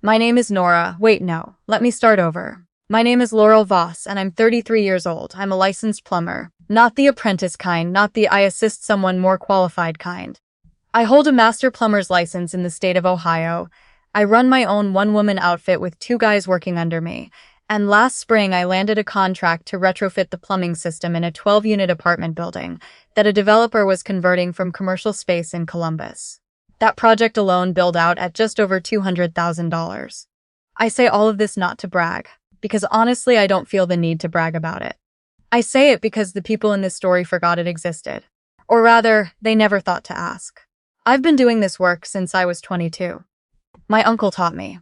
My name is Nora. Wait, no. Let me start over. My name is Laurel Voss, and I'm 33 years old. I'm a licensed plumber. Not the apprentice kind, not the I assist someone more qualified kind. I hold a master plumber's license in the state of Ohio. I run my own one-woman outfit with 2 guys working under me. And last spring, I landed a contract to retrofit the plumbing system in a 12-unit apartment building that a developer was converting from commercial space in Columbus. That project alone billed out at just over $200,000. I say all of this not to brag, because honestly I don't feel the need to brag about it. I say it because the people in this story forgot it existed. Or rather, they never thought to ask. I've been doing this work since I was 22. My uncle taught me.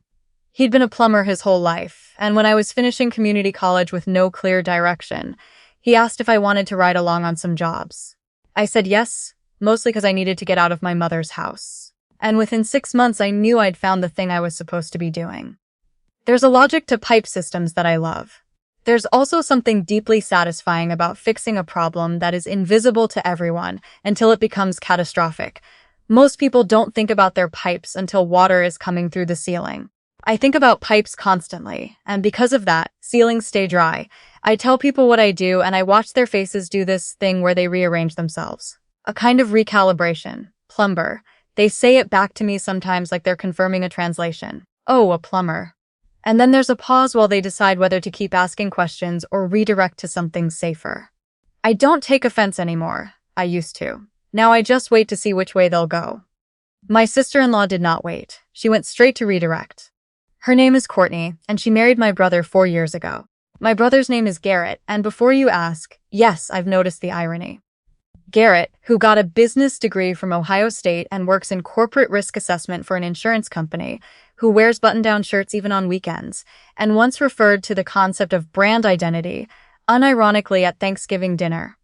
He'd been a plumber his whole life, and when I was finishing community college with no clear direction, he asked if I wanted to ride along on some jobs. I said yes, mostly because I needed to get out of my mother's house. And within 6 months, I knew I'd found the thing I was supposed to be doing. There's a logic to pipe systems that I love. There's also something deeply satisfying about fixing a problem that is invisible to everyone until it becomes catastrophic. Most people don't think about their pipes until water is coming through the ceiling. I think about pipes constantly, and because of that, ceilings stay dry. I tell people what I do, and I watch their faces do this thing where they rearrange themselves. A kind of recalibration. Plumber. They say it back to me sometimes like they're confirming a translation. Oh, a plumber. And then there's a pause while they decide whether to keep asking questions or redirect to something safer. I don't take offense anymore. I used to. Now I just wait to see which way they'll go. My sister-in-law did not wait. She went straight to redirect. Her name is Courtney, and she married my brother 4 years ago. My brother's name is Garrett, and before you ask, yes, I've noticed the irony. Garrett, who got a business degree from Ohio State and works in corporate risk assessment for an insurance company, who wears button-down shirts even on weekends, and once referred to the concept of brand identity, unironically at Thanksgiving dinner.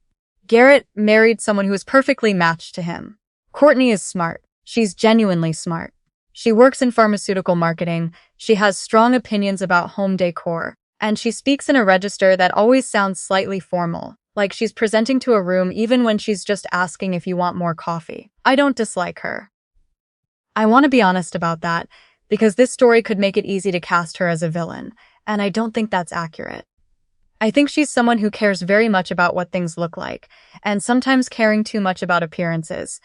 Garrett married someone who is perfectly matched to him. Courtney is smart. She's genuinely smart. She works in pharmaceutical marketing, she has strong opinions about home decor, and she speaks in a register that always sounds slightly formal, like she's presenting to a room even when she's just asking if you want more coffee. I don't dislike her. I want to be honest about that, because this story could make it easy to cast her as a villain, and I don't think that's accurate. I think she's someone who cares very much about what things look like, and sometimes caring too much about appearances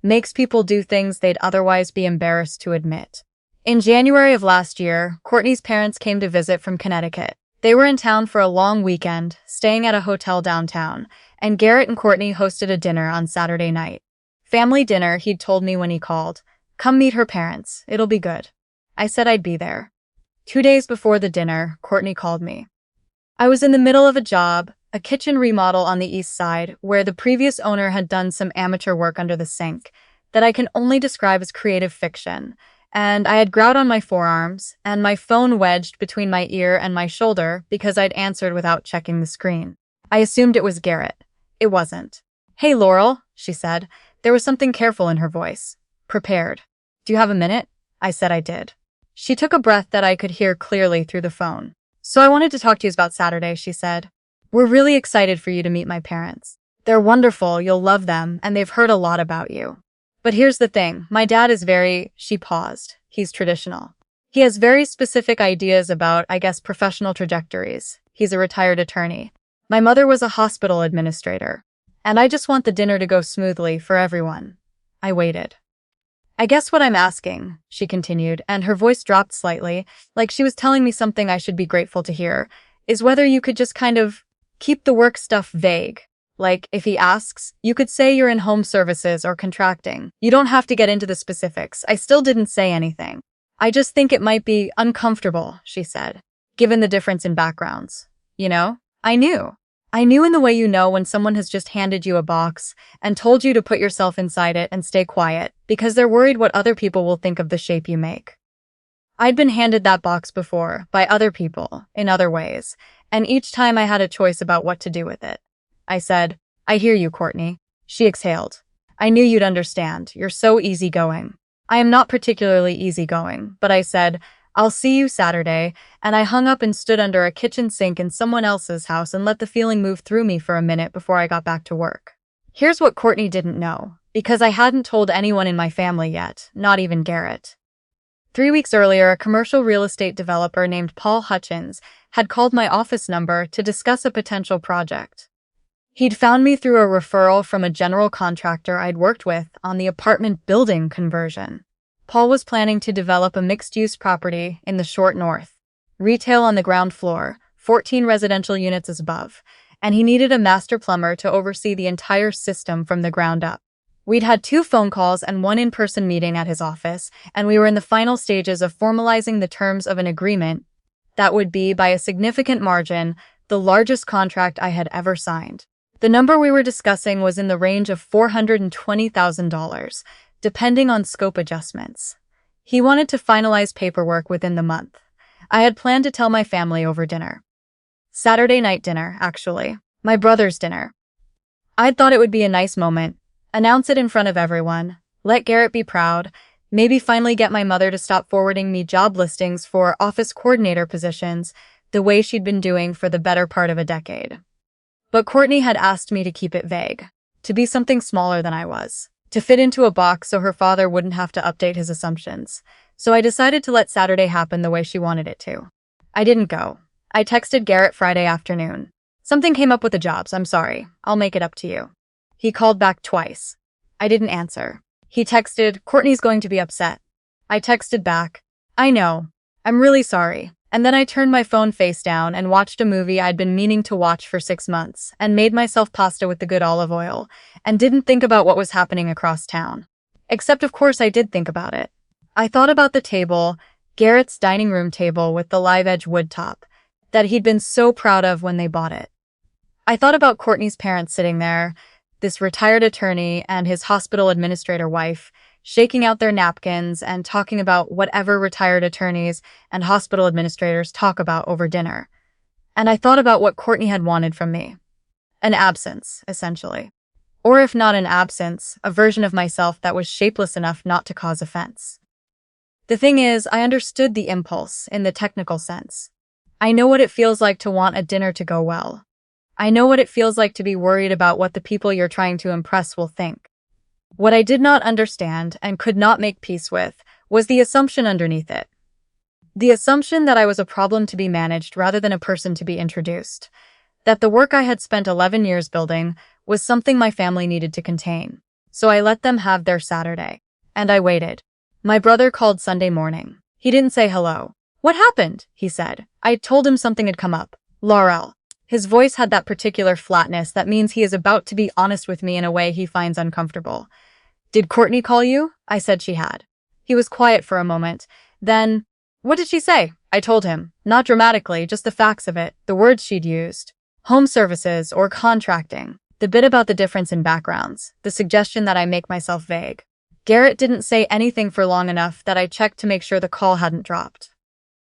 makes people do things they'd otherwise be embarrassed to admit. In January of last year, Courtney's parents came to visit from Connecticut. They were in town for a long weekend, staying at a hotel downtown, and Garrett and Courtney hosted a dinner on Saturday night. Family dinner, he'd told me when he called. Come meet her parents, it'll be good. I said I'd be there. 2 days before the dinner, Courtney called me. I was in the middle of a job, a kitchen remodel on the east side, where the previous owner had done some amateur work under the sink that I can only describe as creative fiction, and I had grout on my forearms, and my phone wedged between my ear and my shoulder because I'd answered without checking the screen. I assumed it was Garrett. It wasn't. Hey, Laurel, she said. There was something careful in her voice. Prepared. Do you have a minute? I said I did. She took a breath that I could hear clearly through the phone. So I wanted to talk to you about Saturday, she said. We're really excited for you to meet my parents. They're wonderful, you'll love them, and they've heard a lot about you. But here's the thing, my dad is she paused. He's traditional. He has very specific ideas about, I guess, professional trajectories. He's a retired attorney. My mother was a hospital administrator. And I just want the dinner to go smoothly for everyone. I waited. I guess what I'm asking, she continued, and her voice dropped slightly, like she was telling me something I should be grateful to hear, is whether you could just kind of keep the work stuff vague. Like, if he asks, you could say you're in home services or contracting. You don't have to get into the specifics. I still didn't say anything. I just think it might be uncomfortable, she said, given the difference in backgrounds. You know? I knew. I knew in the way you know when someone has just handed you a box and told you to put yourself inside it and stay quiet, because they're worried what other people will think of the shape you make. I'd been handed that box before, by other people, in other ways, and each time I had a choice about what to do with it. I said, I hear you, Courtney. She exhaled. I knew you'd understand. You're so easygoing. I am not particularly easygoing, but I said, I'll see you Saturday, and I hung up and stood under a kitchen sink in someone else's house and let the feeling move through me for a minute before I got back to work. Here's what Courtney didn't know, because I hadn't told anyone in my family yet, not even Garrett. 3 weeks earlier, a commercial real estate developer named Paul Hutchins had called my office number to discuss a potential project. He'd found me through a referral from a general contractor I'd worked with on the apartment building conversion. Paul was planning to develop a mixed-use property in the short north, retail on the ground floor, 14 residential units as above, and he needed a master plumber to oversee the entire system from the ground up. We'd had 2 phone calls and 1 in-person meeting at his office, and we were in the final stages of formalizing the terms of an agreement that would be, by a significant margin, the largest contract I had ever signed. The number we were discussing was in the range of $420,000, depending on scope adjustments. He wanted to finalize paperwork within the month. I had planned to tell my family over dinner. Saturday night dinner, actually. My brother's dinner. I'd thought it would be a nice moment. Announce it in front of everyone. Let Garrett be proud. Maybe finally get my mother to stop forwarding me job listings for office coordinator positions the way she'd been doing for the better part of a decade. But Courtney had asked me to keep it vague, to be something smaller than I was, to fit into a box so her father wouldn't have to update his assumptions. So I decided to let Saturday happen the way she wanted it to. I didn't go. I texted Garrett Friday afternoon. Something came up with the jobs, I'm sorry. I'll make it up to you. He called back twice. I didn't answer. He texted, Courtney's going to be upset. I texted back, I know. I'm really sorry. And then I turned my phone face down and watched a movie I'd been meaning to watch for 6 months and made myself pasta with the good olive oil and didn't think about what was happening across town. Except of course I did think about it. I thought about the table, Garrett's dining room table with the live edge wood top, that he'd been so proud of when they bought it. I thought about Courtney's parents sitting there, this retired attorney and his hospital administrator wife, shaking out their napkins and talking about whatever retired attorneys and hospital administrators talk about over dinner. And I thought about what Courtney had wanted from me. An absence, essentially. Or if not an absence, a version of myself that was shapeless enough not to cause offense. The thing is, I understood the impulse in the technical sense. I know what it feels like to want a dinner to go well. I know what it feels like to be worried about what the people you're trying to impress will think. What I did not understand and could not make peace with was the assumption underneath it. The assumption that I was a problem to be managed rather than a person to be introduced. That the work I had spent 11 years building was something my family needed to contain. So I let them have their Saturday. And I waited. My brother called Sunday morning. He didn't say hello. What happened? He said. I told him something had come up. Laurel. His voice had that particular flatness that means he is about to be honest with me in a way he finds uncomfortable. Did Courtney call you? I said she had. He was quiet for a moment. Then, what did she say? I told him. Not dramatically, just the facts of it, the words she'd used. Home services or contracting. The bit about the difference in backgrounds. The suggestion that I make myself vague. Garrett didn't say anything for long enough that I checked to make sure the call hadn't dropped.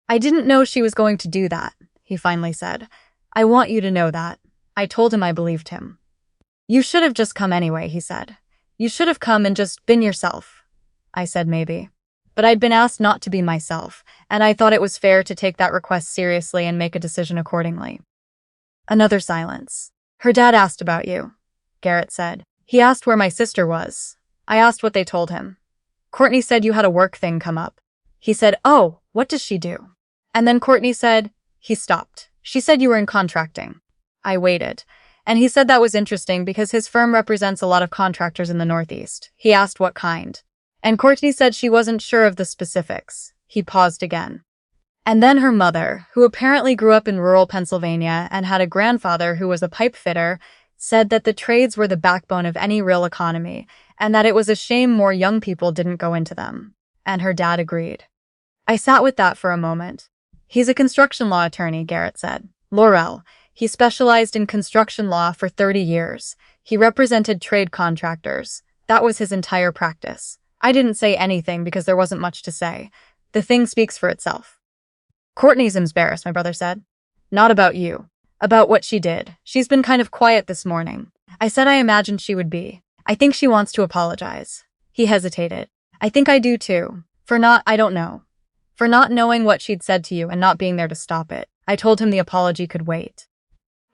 I didn't know she was going to do that, he finally said. I want you to know that. I told him I believed him. You should have just come anyway, he said. You should have come and just been yourself. I said maybe. But I'd been asked not to be myself, and I thought it was fair to take that request seriously and make a decision accordingly. Another silence. Her dad asked about you, Garrett said. He asked where my sister was. I asked what they told him. Courtney said you had a work thing come up. He said, oh, what does she do? And then Courtney said, he stopped. She said you were in contracting. I waited. And he said that was interesting because his firm represents a lot of contractors in the Northeast. He asked what kind. And Courtney said she wasn't sure of the specifics. He paused again. And then her mother, who apparently grew up in rural Pennsylvania and had a grandfather who was a pipe fitter, said that the trades were the backbone of any real economy and that it was a shame more young people didn't go into them. And her dad agreed. I sat with that for a moment. He's a construction law attorney, Garrett said. Laurel. He specialized in construction law for 30 years. He represented trade contractors. That was his entire practice. I didn't say anything because there wasn't much to say. The thing speaks for itself. Courtney's embarrassed, my brother said. Not about you. About what she did. She's been kind of quiet this morning. I said I imagined she would be. I think she wants to apologize. He hesitated. I think I do too. I don't know. For not knowing what she'd said to you and not being there to stop it. I told him the apology could wait.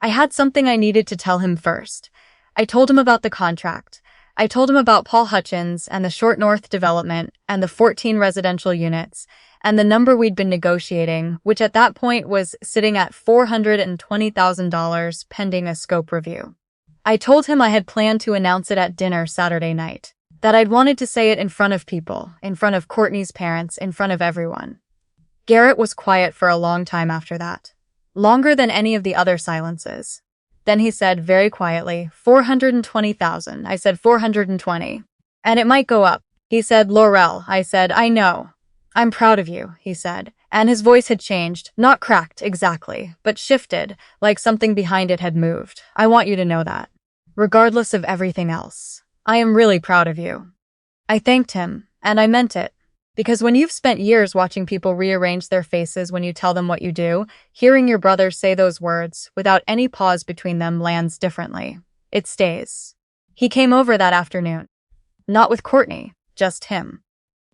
I had something I needed to tell him first. I told him about the contract. I told him about Paul Hutchins and the Short North development and the 14 residential units, and the number we'd been negotiating, which at that point was sitting at $420,000 pending a scope review. I told him I had planned to announce it at dinner Saturday night, that I'd wanted to say it in front of people, in front of Courtney's parents, in front of everyone. Garrett was quiet for a long time after that, longer than any of the other silences. Then he said very quietly, 420,000. I said 420. And it might go up. He said, Laurel. I said, I know. I'm proud of you, he said. And his voice had changed, not cracked exactly, but shifted, like something behind it had moved. I want you to know that. Regardless of everything else, I am really proud of you. I thanked him, and I meant it. Because when you've spent years watching people rearrange their faces when you tell them what you do, hearing your brother say those words without any pause between them lands differently. It stays. He came over that afternoon. Not with Courtney, just him.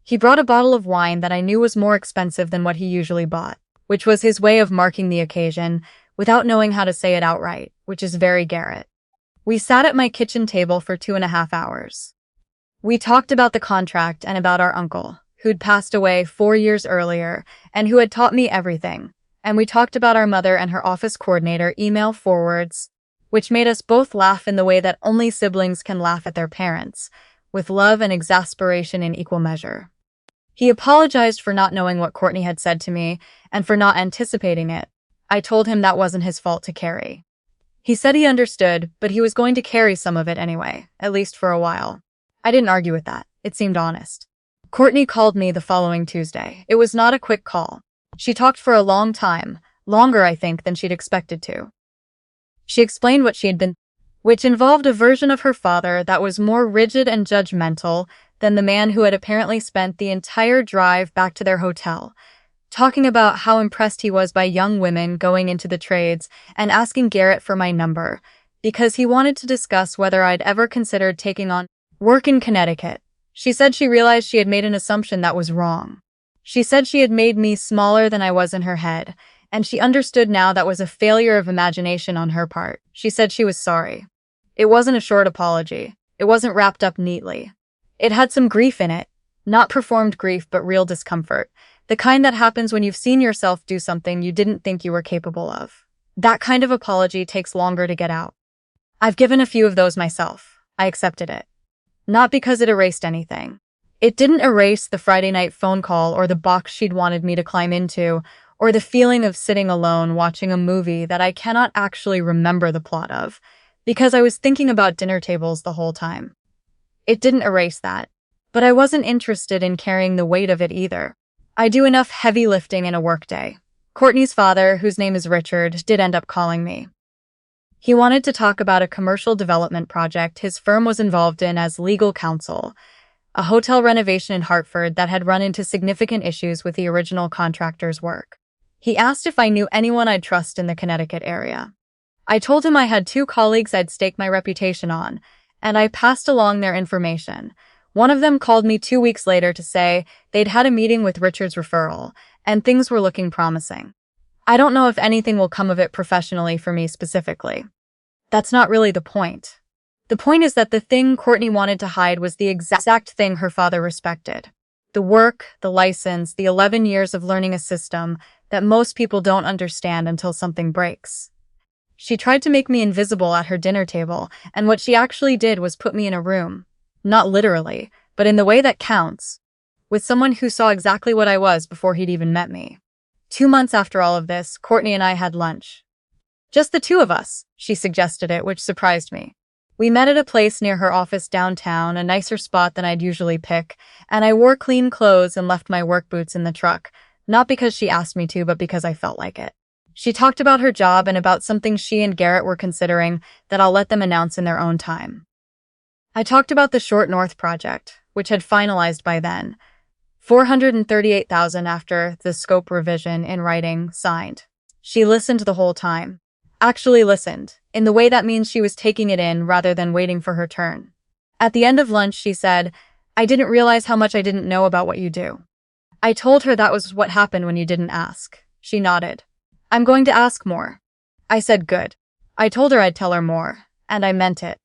He brought a bottle of wine that I knew was more expensive than what he usually bought, which was his way of marking the occasion without knowing how to say it outright, which is very Garrett. We sat at my kitchen table for 2.5 hours. We talked about the contract and about our uncle, who'd passed away 4 years earlier and who had taught me everything. And we talked about our mother and her office coordinator email forwards, which made us both laugh in the way that only siblings can laugh at their parents, with love and exasperation in equal measure. He apologized for not knowing what Courtney had said to me and for not anticipating it. I told him that wasn't his fault to carry. He said he understood, but he was going to carry some of it anyway, at least for a while. I didn't argue with that. It seemed honest. Courtney called me the following Tuesday. It was not a quick call. She talked for a long time, longer, I think, than she'd expected to. She explained what she had been, which involved a version of her father that was more rigid and judgmental than the man who had apparently spent the entire drive back to their hotel, talking about how impressed he was by young women going into the trades and asking Garrett for my number, because he wanted to discuss whether I'd ever considered taking on work in Connecticut. She said she realized she had made an assumption that was wrong. She said she had made me smaller than I was in her head, and she understood now that was a failure of imagination on her part. She said she was sorry. It wasn't a short apology. It wasn't wrapped up neatly. It had some grief in it. Not performed grief, but real discomfort. The kind that happens when you've seen yourself do something you didn't think you were capable of. That kind of apology takes longer to get out. I've given a few of those myself. I accepted it. Not because it erased anything. It didn't erase the Friday night phone call or the box she'd wanted me to climb into, or the feeling of sitting alone watching a movie that I cannot actually remember the plot of, because I was thinking about dinner tables the whole time. It didn't erase that, but I wasn't interested in carrying the weight of it either. I do enough heavy lifting in a workday. Courtney's father, whose name is Richard, did end up calling me. He wanted to talk about a commercial development project his firm was involved in as legal counsel, a hotel renovation in Hartford that had run into significant issues with the original contractor's work. He asked if I knew anyone I'd trust in the Connecticut area. I told him I had 2 colleagues I'd staked my reputation on, and I passed along their information. One of them called me 2 weeks later to say they'd had a meeting with Richard's referral, and things were looking promising. I don't know if anything will come of it professionally for me specifically. That's not really the point. The point is that the thing Courtney wanted to hide was the exact thing her father respected. The work, the license, the 11 years of learning a system that most people don't understand until something breaks. She tried to make me invisible at her dinner table, and what she actually did was put me in a room. Not literally, but in the way that counts, with someone who saw exactly what I was before he'd even met me. 2 months after all of this, Courtney and I had lunch. Just the 2 of us, she suggested it, which surprised me. We met at a place near her office downtown, a nicer spot than I'd usually pick, and I wore clean clothes and left my work boots in the truck, not because she asked me to, but because I felt like it. She talked about her job and about something she and Garrett were considering that I'll let them announce in their own time. I talked about the Short North project, which had finalized by then, $438,000 after the scope revision in writing signed. She listened the whole time. Actually listened, in the way that means she was taking it in rather than waiting for her turn. At the end of lunch, she said, I didn't realize how much I didn't know about what you do. I told her that was what happened when you didn't ask. She nodded. I'm going to ask more. I said good. I told her I'd tell her more, and I meant it.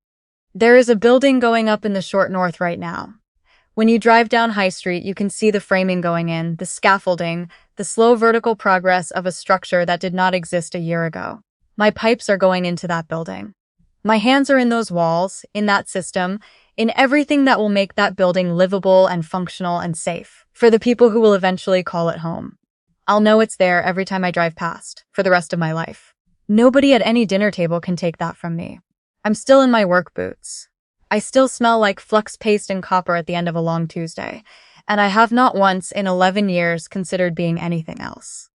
There is a building going up in the Short North right now. When you drive down High Street, you can see the framing going in, the scaffolding, the slow vertical progress of a structure that did not exist a year ago. My pipes are going into that building. My hands are in those walls, in that system, in everything that will make that building livable and functional and safe for the people who will eventually call it home. I'll know it's there every time I drive past, for the rest of my life. Nobody at any dinner table can take that from me. I'm still in my work boots. I still smell like flux paste and copper at the end of a long Tuesday, and I have not once in 11 years considered being anything else.